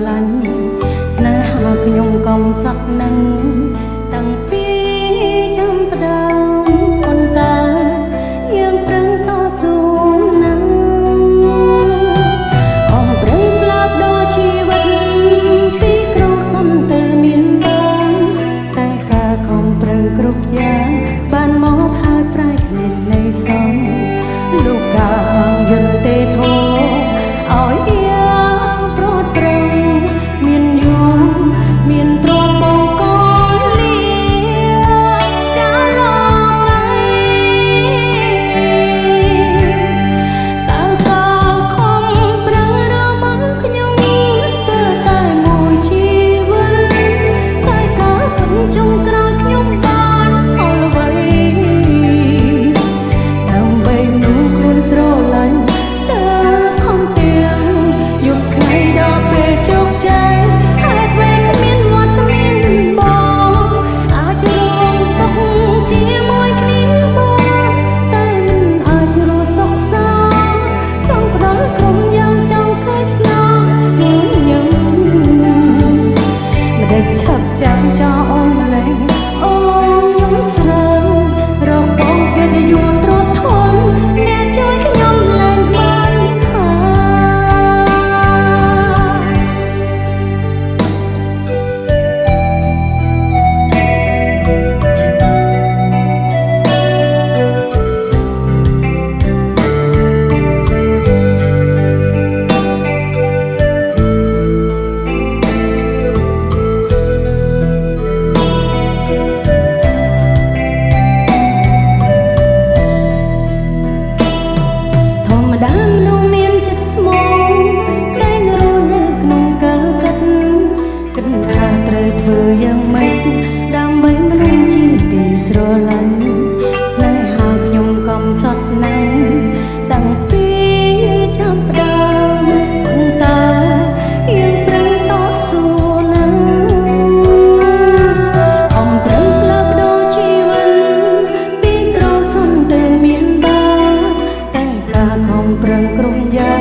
លាញ់ស្នេហាខ្ញុំកំសក់នឹងតាំងពីចាំផ្ដើមប៉ុន្តែយើងប្រឹងតស៊ូណាស់អមប្រឹងផ្លាស់ប្ដូរជីវិតពីក្រសុនទៅមានបានតែការខំប្រឹងគ្រប់យ៉ាងបានមកហើយប្រែគ្មានន័យសមលោកកាយន្តទេធោឲ្យយ៉ាងប្រត់ប្រឹងមានយំមានទ្រពបងកូនលៀចាលោកឯតើក៏ខំប្រឹងរបស់ខ្ញុំស្ទើរតែមួយជីវិតតែការពិតចុងក្រោយខ្ញុំបានអល់អ្វីដើម្បីមនុស្សខ្លួនស្រឡាញ់តើខំទាំងយកថ្ងៃដល់ពេលជោគជ័យហើយវេគ្មានមាត់គ្មានបងអាចរួមសុខជាមួយគ្នាមកតែមិនអាចរស់សុខសោចង់ផ្ដល់ក្រុមយ៉ាងចង់ឃើញស្នាមញញឹមមិនដេចឆាប់ចាំចោលអូនម្លេះអូនខ្ញុំស្រើរកបងកិត្តិយសទ្រព្យធំអ្នកជួយខ្ញុំឡើងបានហើយធម្មតាមនុស្សមានចិត្តស្មោះតែងរស់នៅក្នុងការកាត់គិតថាត្រូវធ្វើយ៉ាងម៉េចដើម្បីមនុស្សជាទីស្រឡាញ់ស្នេហាខ្ញុំកំសត់ណាស់តាំងពីចាប់ផ្ដើមប៉ុន្តែយើងប្រឹងតស៊ូណាស់ខំប្រឹងផ្លាស់ប្ដូរជីវិតពីក្រសុនទៅមានបានតែការខំប្រឹងគ្រប់យ៉ាង